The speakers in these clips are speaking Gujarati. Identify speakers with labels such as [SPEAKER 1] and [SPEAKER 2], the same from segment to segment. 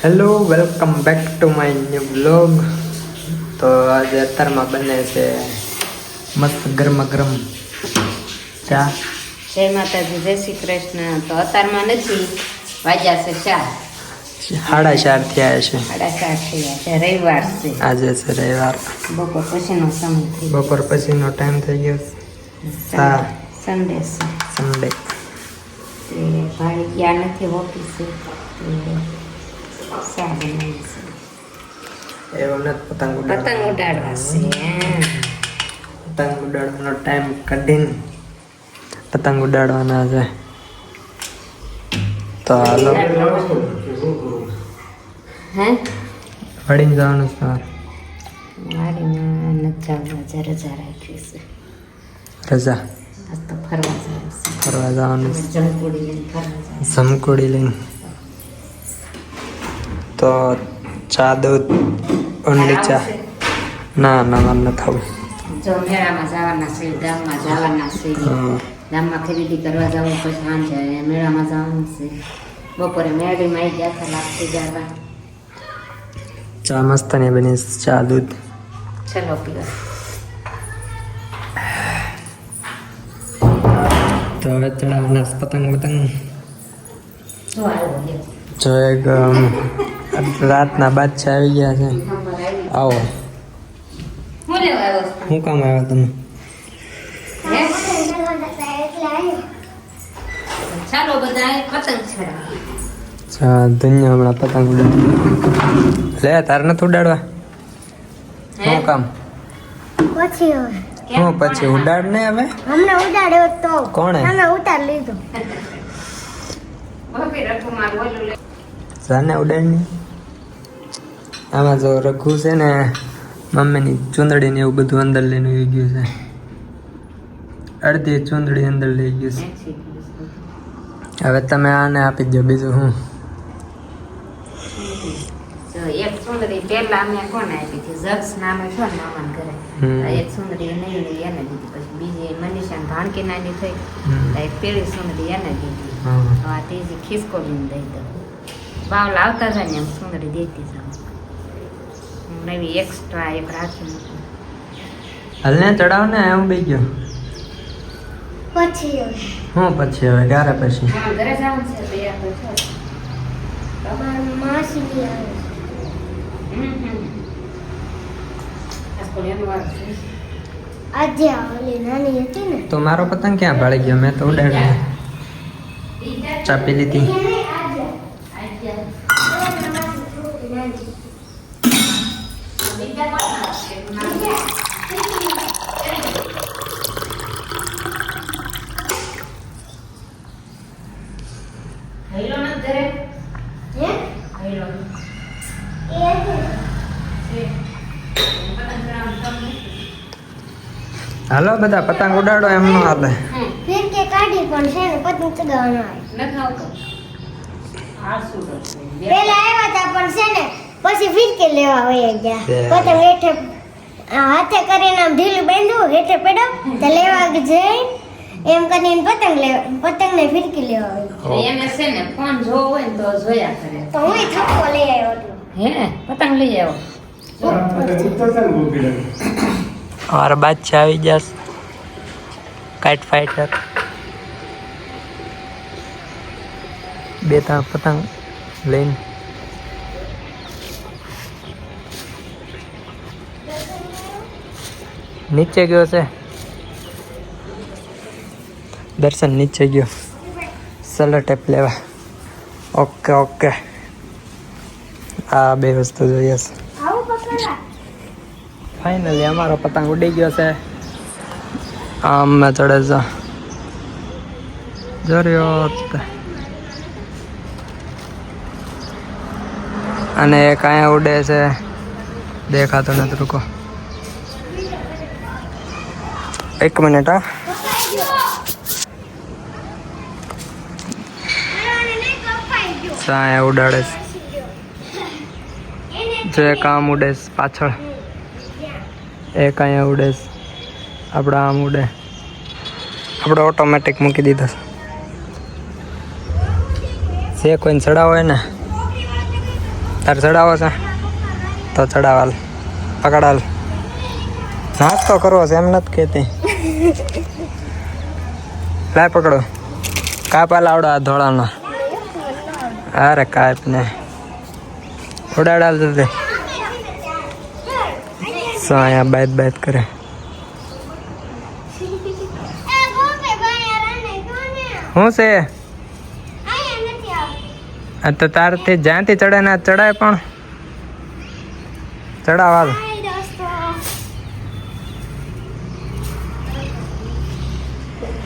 [SPEAKER 1] Hello welcome back to my new blog. તો આજે અત્યારમાં બને છે મસ્ત ગરમા ગરમ ચા.
[SPEAKER 2] જય માતાજી, જય શ્રી કૃષ્ણ. તો અત્યારમાં નથી, વાગ્યા છે 4:30
[SPEAKER 1] થયા છે.
[SPEAKER 2] 4:30 થયા છે. રવિવાર છે
[SPEAKER 1] આજે છે રવિવાર.
[SPEAKER 2] બપોર પછીનો સમય થઈ ગયો.
[SPEAKER 1] બપોર પછીનો ટાઈમ થઈ ગયો.
[SPEAKER 2] સન્ડે છે.
[SPEAKER 1] સન્ડે.
[SPEAKER 2] તે ભાઈ ગયા નથી ઓફિસે. ચા બનાવી છે.
[SPEAKER 1] એવો નથી પતંગ
[SPEAKER 2] પતંગ ઉડાડવા છે.
[SPEAKER 1] પતંગ ઉડાડવાનો ટાઈમ કાઢીને પતંગ ઉડાડવાના છે. તો હાલો
[SPEAKER 2] હે
[SPEAKER 1] વળીને જવાનું છે.
[SPEAKER 2] વાડીમાં નથી જવાનું, આજે રજા રાખી છે.
[SPEAKER 1] રજા
[SPEAKER 2] આજ તો ફરવા જવાનું છે.
[SPEAKER 1] ફરવા જવાનું છે.
[SPEAKER 2] જમકુડી લઈને ફરવા જવાનું.
[SPEAKER 1] જમકુડી લઈને. તો ચા દૂધ ઓનલી ચા. ના ના મારે ન થવું.
[SPEAKER 2] જો મેળામાં જવાના છે, ગામમાં જવાના છે. ગામમાં ખરીદી કરવા જવું, પછી સાંજે મેળામાં જવાનું છે. બપોરે મેળીમાં આવી ગયા હતા લાગતી જવા.
[SPEAKER 1] ચા મસ્ત ને બની. ચા દૂધ
[SPEAKER 2] ચલો પીવા.
[SPEAKER 1] તો હવે ચડાવવાના પતંગ પતંગ.
[SPEAKER 2] જો આવ્યો લ્યો.
[SPEAKER 1] જો એક રાતના બાદશાહ આવી ગયા છે. આવો.
[SPEAKER 2] હું લેવા આવ્યો છું?
[SPEAKER 1] શું કામ આવ્યા તમે?
[SPEAKER 2] હે? ચાલો બધા પતંગ ચડાવ.
[SPEAKER 1] ધન્ય હમણાં પતંગ ઉડાડ. લે તારે નથી ઉડાડવા? શું કામ?
[SPEAKER 3] પછી હવે
[SPEAKER 1] હું પછી ઉડાડ ને હવે
[SPEAKER 3] હમણાં ઉડાડ્યો તો
[SPEAKER 1] કોણે?
[SPEAKER 3] અમે ઉતાર લીધો.
[SPEAKER 1] જાને ઉડાડ ની. આમાં જો રઘુ છે ને મમ્મીની ચૂંદડી ને એવું બધું અંદર લઈને આવી ગયું છે. અડધી ચૂંદડી અંદર લઈ ગયું છે. હવે તમે આને આપી દો. બીજું હું
[SPEAKER 2] એક સુંદરી પેલા અમે કોને આપી હતી? જક્ષ નામે છો ને મામાને ઘરે. એક સુંદરી નહીં લઈ એને દીધી. પછી બીજી મનીષાને ભાણકી નાની થઈ. એક પેલી સુંદરી એને દીધી. આ ત્રીજી ખિસકોલીને દઈ દઉં. ભાવ લાવતા જાય ને એમ સુંદરી દેતી જાઉં. નવી એક્સ્ટ્રા એક રાખી મૂકું.
[SPEAKER 1] હાલ ને ચડાવ ને. હું બે ગયો.
[SPEAKER 3] પછી હવે
[SPEAKER 1] હું પછી હવે ગારે પછી
[SPEAKER 2] ઘરે જવાનું છે તો યાર તો છો.
[SPEAKER 3] અમારી માસી બી આવે છે. આજે ઓલી નાની હતી ને
[SPEAKER 1] તો મારો પતંગ ક્યાં ભાળી ગયો? મેં તો ઉડાડ્યો. ચાપી લીધી. હાલો બધા પતંગ ઉડાડો. એમ નો હાલે.
[SPEAKER 3] ફિર કે કાઢી પણ છે ને પતંગ ચગાવવાનો આવે. પેલા આવ્યા હતા પણ છે ને પછી ફિરકે લેવા વયા ગયા. પતંગ હેઠે હાથે કરીને આમ ઢીલું બાંધ્યું, હેઠે પેડો તો લેવા જઈ એમ કરીને પતંગ ને ફિરકી લેવા આવી.
[SPEAKER 2] એને છે ને ફોન જોવો હોય ને તો જોયા કરે.
[SPEAKER 3] તો હું થપ્પો લઈ આવ્યો એટલો.
[SPEAKER 2] હે પતંગ લઈ આવ્યો.
[SPEAKER 1] અમારા બાદશાહ આવી ગયા. Kite fighter. બે ત્રણ પતંગ લઈને નીચે ગયો છે. દર્શન નીચે ગયો સલો ટેપ લેવા. Okay okay. આ બે વસ્તુ જોઈએ છે.
[SPEAKER 3] આવું પકડા
[SPEAKER 1] ફાઇનલી અમારો પતંગ ઉડી ગયો છે. આમ મેં ચડે છે જોર્યો. અને એક અહીંયા ઉડે છે. દેખાતો નથી. રૂકો એક મિનિટ. હા અહીંયા ઉડાડે છે. જો એક આમ ઉડે છે પાછળ. એક અહીંયા ઉડે છે. આપણે આમ ઉડે. આપણે ઓટોમેટિક મૂકી દીધો છે. કોઈને ચડાવો હોય ને તાર ચડાવો છે તો ચડાવાલ પકડાલ નાસ્તો કરવો છે એમ નથી કહેતી લાય પકડો કાપા લાવડો આ ધોળાનો અરે કાપ ને ઉડાડાલ જલ્દી શું અહીંયા બાત કરે શું છે આ તો તારથી જ્યાંથી ચડે ને ચડાય પણ ચડાવાલ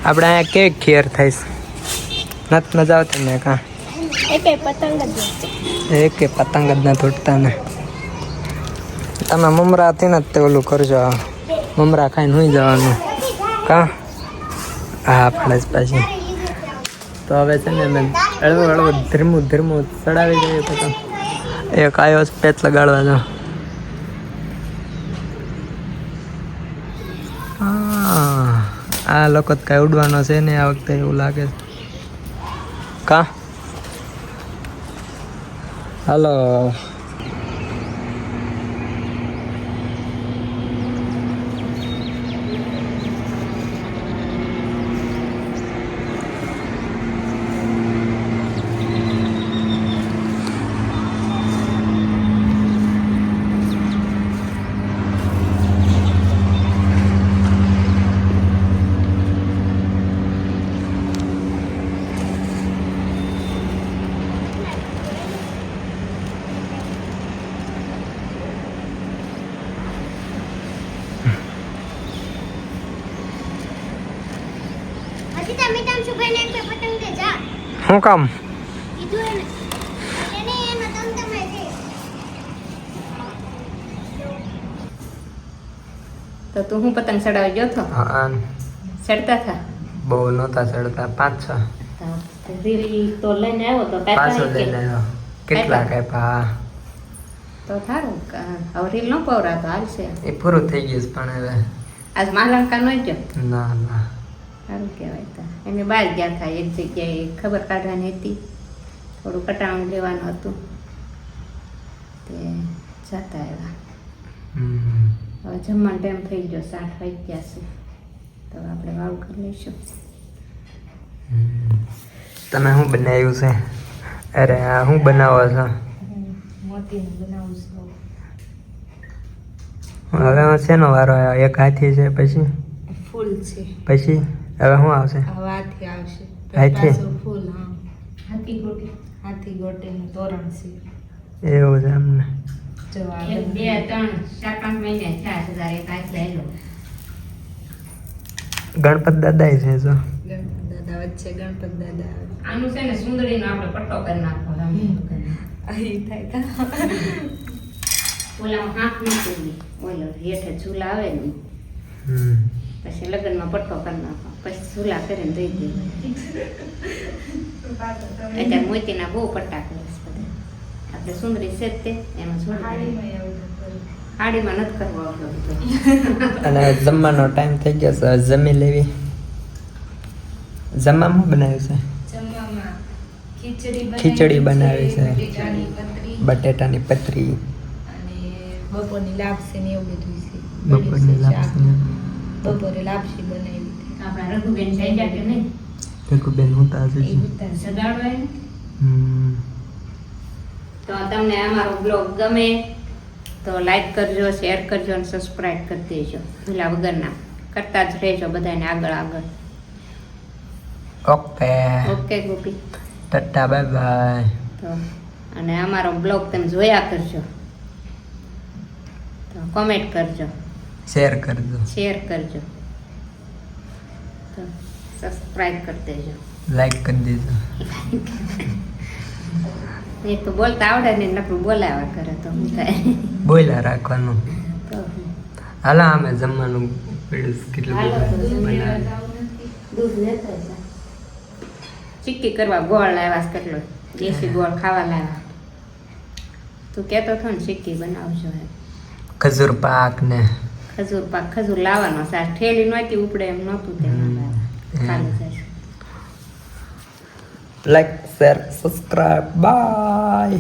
[SPEAKER 1] આપણે અહીંયા કેક ખીર થઈશ નથી મજા આવતી ને કાં એકે પતંગ જ ના તૂટતા ને તમે મમરાથી ને તે ઓલું કરજો મમરા ખાઈને સુઈ જવાનું કાં હા આપણે જ પાછી તો હવે છે ને મેં હળવું ધીમું ચડાવી દઈએ પતંગ એક આવ્યો પેચ લગાડવા દો આ લોકો કાંઈ ઉડવાનો છે ને આ વખતે એવું લાગે છે કા હાલો શું કામ
[SPEAKER 2] તો તું હું પતંગ ચડાવી ગયો તો
[SPEAKER 1] હા
[SPEAKER 2] ચડતા થા
[SPEAKER 1] બહુ નહોતા ચડતા 5-6
[SPEAKER 2] તો લઈને આવ્યો તો
[SPEAKER 1] પાછો લઈને આવ્યો કેટલા કાપ્યા
[SPEAKER 2] તો થારું હવે રીલ ન પવરા તો હાલશે
[SPEAKER 1] એ પૂરું થઈ ગયું છે પણ હવે
[SPEAKER 2] આજ માલંકા નો ગયો
[SPEAKER 1] ના
[SPEAKER 2] સારું કહેવાય તો એને બહાર ગયા હતા એક જગ્યાએ ખબર કાઢવાની હતી થોડું કટાણું લેવાનું હતું તે જતા આવ્યા હવે જમવાનો ટાઈમ થઈ ગયો 7 વાગ્યા છે તો આપણે વાવ કરી લઈશું
[SPEAKER 1] તમે શું બનાવ્યું છે અરે આ શું બનાવો છો
[SPEAKER 2] મોતીનું બનાવું છું
[SPEAKER 1] હવે શેનો વારો આવ્યો એક હાથી છે પછી
[SPEAKER 2] ફૂલ છે
[SPEAKER 1] પછી હવે શું આવશે
[SPEAKER 2] હવે હાથી આવશે
[SPEAKER 1] હાથી
[SPEAKER 2] ફૂલ હા હાથી ગોટીનું તોરણ છે
[SPEAKER 1] એવું છે એમને
[SPEAKER 2] 2 3 4 5 મહિને થયા છે તારે કાંઈ આવેલો
[SPEAKER 1] ગણપત દાદા છે જો
[SPEAKER 2] ગણપત દાદા વચ્ચે ગણપત દાદા આનું છે ને સુંદરીનો આપણે પટ્ટો કરી નાખો અહીં થાય ઓલા હાથ મૂકી ઓલો હેઠે ઝૂલા આવે ને પછી લગ્નમાં પટ્ટો કરી નાખો પછી ઝૂલા કરીને દઈ દે અત્યારે મોતીના બહુ પટ્ટા કરે છે બધા આપણે સુંદરી છે તે એમાં હાડીમાં નથી કરવો આપણો
[SPEAKER 1] અને જમવાનો ટાઈમ થઈ ગયો છે જમી લેવી જમવામાં બનાવ્યું છે ખીચડી બનાવી છે બટેટાની પતરી
[SPEAKER 2] અને બપોરની લાપસી ને એવું બધું છે
[SPEAKER 1] બપોરની લાપસી
[SPEAKER 2] બપોરે લાપસી બનાવી આપણા રઘુબેન થઈ ગયા કે નહીં
[SPEAKER 1] રઘુબેન હું તો આજે
[SPEAKER 2] સગાડવાય તો તમને અમારો બ્લોગ ગમે તો લાઈક કરજો શેર કરજો અને સબસ્ક્રાઈબ કરી દેજો ભૂલા વગરના કરતા જ રહેજો બધાને આગળ ઓકે ગોપી
[SPEAKER 1] ટાટા બાય બાય
[SPEAKER 2] તો અને અમારો બ્લોગ તમે જોયા કરજો તો કોમેન્ટ કરજો
[SPEAKER 1] શેર કરજો તો સબસ્ક્રાઈબ કરી દેજો લાઈક કરી દેજો
[SPEAKER 2] એક તો બોલતા આવડે ને નકરું બોલાવા કરે તો હું થાય
[SPEAKER 1] બોલ્યા રાખવાનું
[SPEAKER 2] તો
[SPEAKER 1] હાલા અમે જમવાનું કેટલું બનાવે
[SPEAKER 2] દૂધ લેતા જા ચીક્કી કરવા ગોળ લાવ્યા છે કેટલો દેશી ગોળ ખાવા લાવ્યા તું કહેતો હતો ને ચીક્કી બનાવજો એમ
[SPEAKER 1] ખજૂર પાક ને
[SPEAKER 2] ખજૂર લાવવાનો સાર ઠેલી નહોતી ઉપડે એમ નહોતું તેમાં ખાલી જાય
[SPEAKER 1] like share subscribe bye